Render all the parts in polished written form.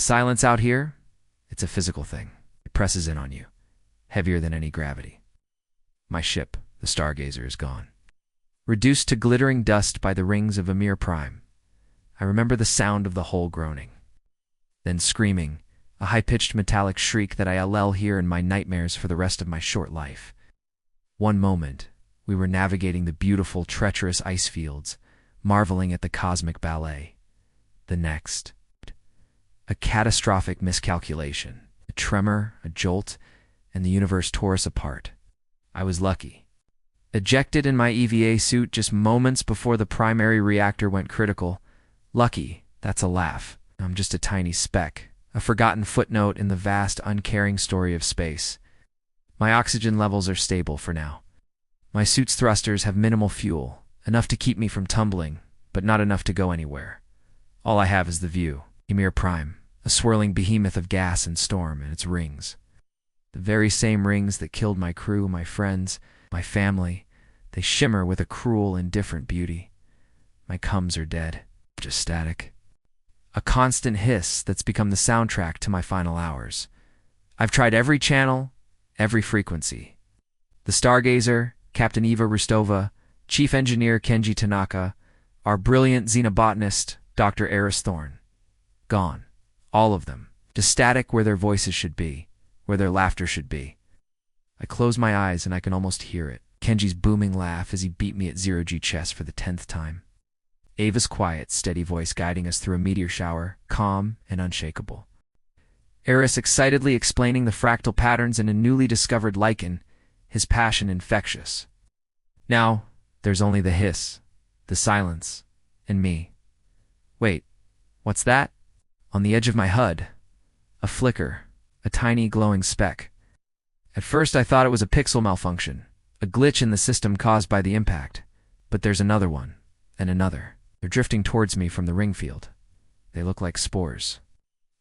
silence out here, it's a physical thing. It presses in on you, heavier than any gravity. My ship, the Stargazer, is gone. Reduced to glittering dust by the rings of Amir Prime. I remember the sound of the hull groaning. Then screaming, a high-pitched metallic shriek that I'll hear in my nightmares for the rest of my short life. One moment, we were navigating the beautiful, treacherous ice fields, marveling at the cosmic ballet. The next, a catastrophic miscalculation, a tremor, a jolt, and the universe tore us apart. I was lucky. Ejected in my EVA suit just moments before the primary reactor went critical. Lucky, that's a laugh. I'm just a tiny speck, a forgotten footnote in the vast, uncaring story of space. My oxygen levels are stable for now. My suit's thrusters have minimal fuel, enough to keep me from tumbling, but not enough to go anywhere. All I have is the view, Ymir Prime, a swirling behemoth of gas and storm and its rings. The very same rings that killed my crew, my friends, my family. They shimmer with a cruel, indifferent beauty. My cums are dead, just static. A constant hiss that's become the soundtrack to my final hours. I've tried every channel, every frequency. The Stargazer, Captain Eva Rustova, Chief Engineer Kenji Tanaka, our brilliant xenobotanist, Dr. Eris Thorne. Gone. All of them. Just static where their voices should be, where their laughter should be. I close my eyes and I can almost hear it. Kenji's booming laugh as he beat me at zero-G chess for the 10th time. Ava's quiet, steady voice guiding us through a meteor shower, calm and unshakable. Eris excitedly explaining the fractal patterns in a newly discovered lichen, his passion infectious. Now, there's only the hiss, the silence, and me. Wait, what's that? On the edge of my HUD, a flicker, a tiny glowing speck. At first I thought it was a pixel malfunction, a glitch in the system caused by the impact. But there's another one, and another. They're drifting towards me from the ring field. They look like spores.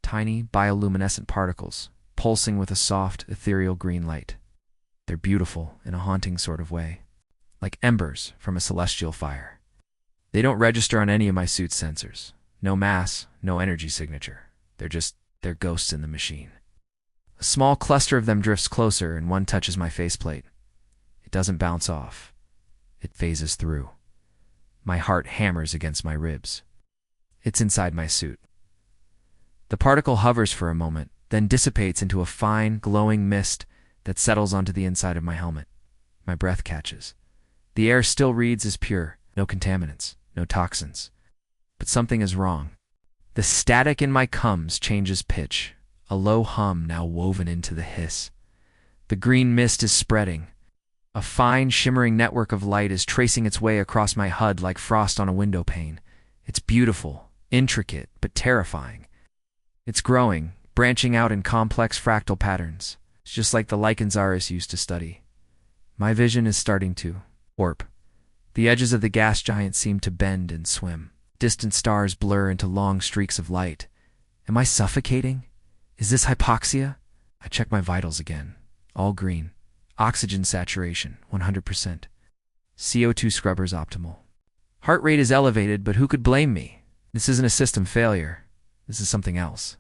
Tiny, bioluminescent particles, pulsing with a soft, ethereal green light. They're beautiful in a haunting sort of way, like embers from a celestial fire. They don't register on any of my suit's sensors. No mass, no energy signature. They're ghosts in the machine. A small cluster of them drifts closer and one touches my faceplate. It doesn't bounce off. It phases through. My heart hammers against my ribs. It's inside my suit. The particle hovers for a moment, then dissipates into a fine, glowing mist that settles onto the inside of my helmet. My breath catches. The air still reads as pure, no contaminants, no toxins. But something is wrong. The static in my cums changes pitch, a low hum now woven into the hiss. The green mist is spreading. A fine, shimmering network of light is tracing its way across my HUD like frost on a window pane. It's beautiful, intricate, but terrifying. It's growing, branching out in complex fractal patterns. It's just like the lichens Aris used to study. My vision is starting to warp. The edges of the gas giant seem to bend and swim. Distant stars blur into long streaks of light. Am I suffocating? Is this hypoxia? I check my vitals again. All green. Oxygen saturation, 100%. CO2 scrubbers optimal. Heart rate is elevated, but who could blame me? This isn't a system failure. This is something else.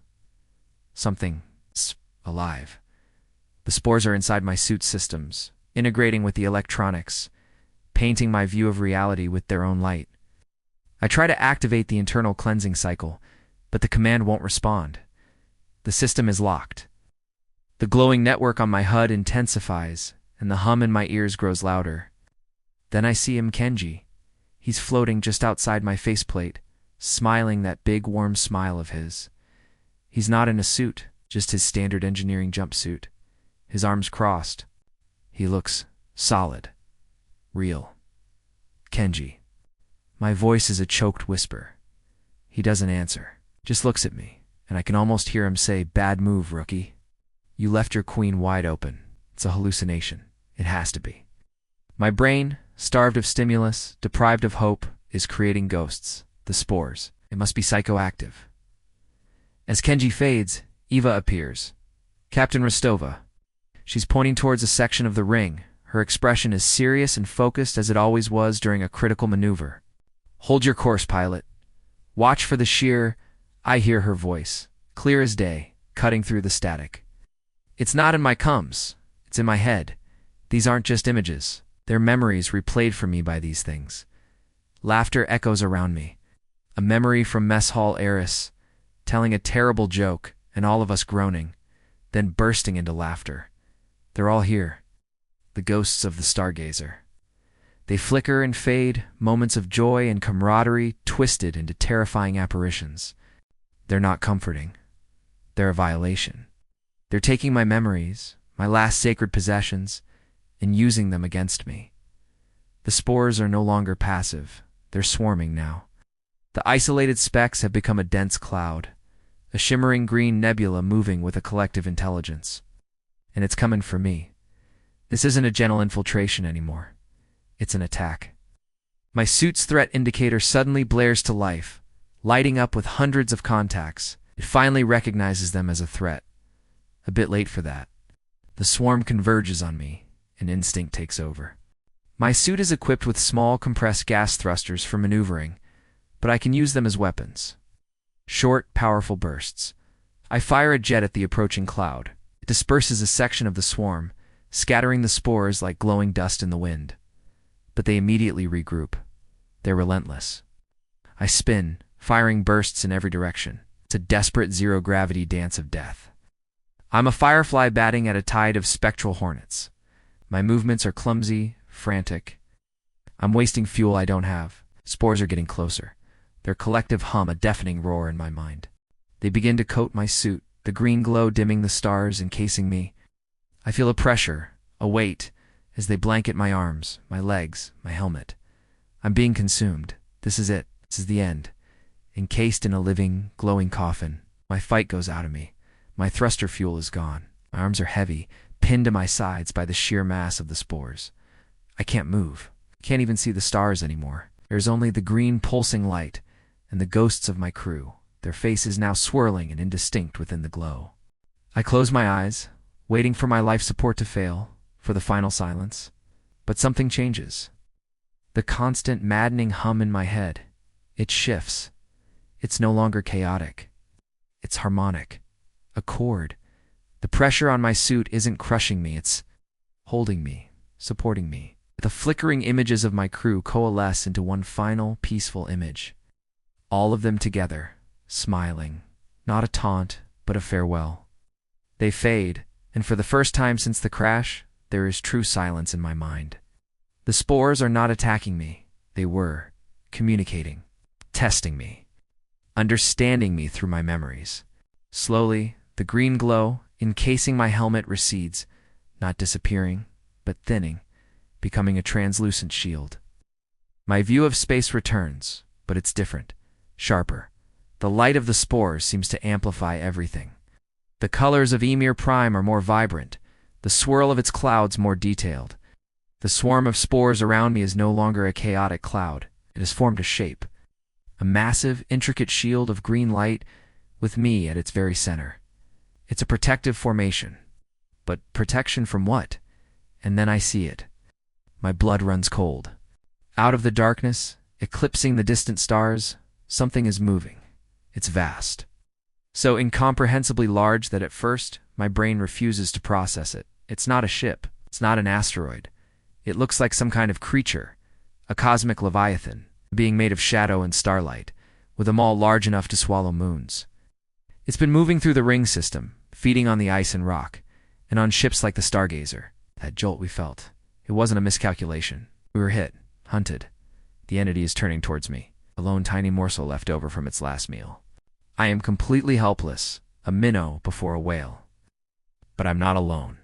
Something alive. The spores are inside my suit systems, integrating with the electronics, painting my view of reality with their own light. I try to activate the internal cleansing cycle, but the command won't respond. The system is locked. The glowing network on my HUD intensifies, and the hum in my ears grows louder. Then I see him, Kenji. He's floating just outside my faceplate, smiling that big, warm smile of his. He's not in a suit, just his standard engineering jumpsuit. His arms crossed. He looks solid. Real. Kenji. My voice is a choked whisper. He doesn't answer, just looks at me, and I can almost hear him say, "Bad move, rookie. You left your queen wide open. It's a hallucination. It has to be." My brain, starved of stimulus, deprived of hope, is creating ghosts, the spores. It must be psychoactive. As Kenji fades, Eva appears. Captain Rostova. She's pointing towards a section of the ring. Her expression is serious and focused as it always was during a critical maneuver. "Hold your course, pilot. Watch for the shear." I hear her voice, clear as day, cutting through the static. It's not in my cums, it's in my head. These aren't just images, they're memories replayed for me by these things. Laughter echoes around me. A memory from mess hall heiress, telling a terrible joke and all of us groaning, then bursting into laughter. They're all here, the ghosts of the stargazer. They flicker and fade, moments of joy and camaraderie twisted into terrifying apparitions. They're not comforting. They're a violation. They're taking my memories, my last sacred possessions, and using them against me. The spores are no longer passive. They're swarming now. The isolated specks have become a dense cloud, a shimmering green nebula moving with a collective intelligence. And it's coming for me. This isn't a gentle infiltration anymore. It's an attack. My suit's threat indicator suddenly blares to life, lighting up with hundreds of contacts. It finally recognizes them as a threat. A bit late for that. The swarm converges on me, and instinct takes over. My suit is equipped with small compressed gas thrusters for maneuvering, but I can use them as weapons. Short, powerful bursts. I fire a jet at the approaching cloud. It disperses a section of the swarm, scattering the spores like glowing dust in the wind. But they immediately regroup. They're relentless. I spin, firing bursts in every direction. It's a desperate zero-gravity dance of death. I'm a firefly batting at a tide of spectral hornets. My movements are clumsy, frantic. I'm wasting fuel I don't have. Spores are getting closer. Their collective hum a deafening roar in my mind. They begin to coat my suit, the green glow dimming the stars encasing me. I feel a pressure, a weight, as they blanket my arms, my legs, my helmet. I'm being consumed. This is it. This is the end. Encased in a living, glowing coffin, my fight goes out of me. My thruster fuel is gone. My arms are heavy, pinned to my sides by the sheer mass of the spores. I can't move. Can't even see the stars anymore. There's only the green pulsing light and the ghosts of my crew, their faces now swirling and indistinct within the glow. I close my eyes, waiting for my life support to fail, for the final silence. But something changes. The constant maddening hum in my head, it shifts. It's no longer chaotic. It's harmonic. A chord. The pressure on my suit isn't crushing me, it's holding me, supporting me. The flickering images of my crew coalesce into one final, peaceful image. All of them together, smiling. Not a taunt, but a farewell. They fade, and for the first time since the crash, there is true silence in my mind. The spores are not attacking me. They were communicating, testing me, understanding me through my memories. Slowly, the green glow encasing my helmet recedes, not disappearing, but thinning, becoming a translucent shield. My view of space returns, but it's different, sharper. The light of the spores seems to amplify everything. The colors of Emir Prime are more vibrant, the swirl of its clouds more detailed. The swarm of spores around me is no longer a chaotic cloud. It has formed a shape. A massive, intricate shield of green light with me at its very center. It's a protective formation. But protection from what? And then I see it. My blood runs cold. Out of the darkness, eclipsing the distant stars, something is moving. It's vast. So incomprehensibly large that at first, my brain refuses to process it. It's not a ship. It's not an asteroid. It looks like some kind of creature, a cosmic leviathan, being made of shadow and starlight, with a maw large enough to swallow moons. It's been moving through the ring system, feeding on the ice and rock, and on ships like the Stargazer. That jolt we felt. It wasn't a miscalculation. We were hit, hunted. The entity is turning towards me, a lone tiny morsel left over from its last meal. I am completely helpless, a minnow before a whale. But I'm not alone.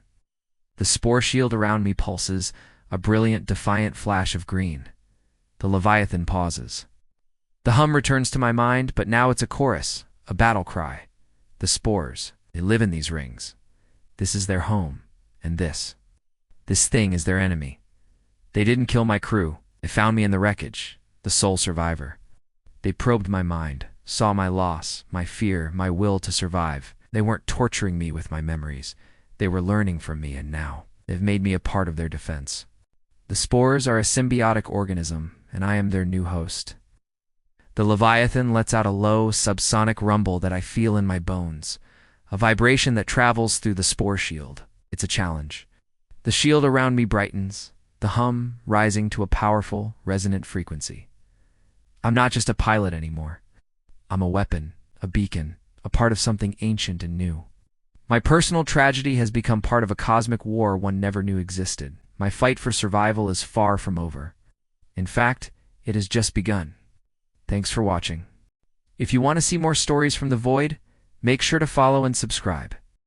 The spore shield around me pulses, a brilliant, defiant flash of green. The Leviathan pauses. The hum returns to my mind, but now it's a chorus, a battle cry. The spores, they live in these rings. This is their home, and this thing is their enemy. They didn't kill my crew. They found me in the wreckage, the sole survivor. They probed my mind, saw my loss, my fear, my will to survive. They weren't torturing me with my memories. They were learning from me, and now they've made me a part of their defense. The spores are a symbiotic organism, and I am their new host. The Leviathan lets out a low, subsonic rumble that I feel in my bones, a vibration that travels through the spore shield. It's a challenge. The shield around me brightens, the hum rising to a powerful, resonant frequency. I'm not just a pilot anymore. I'm a weapon, a beacon, a part of something ancient and new. My personal tragedy has become part of a cosmic war one never knew existed. My fight for survival is far from over. In fact, it has just begun. Thanks for watching. If you want to see more stories from the void, make sure to follow and subscribe.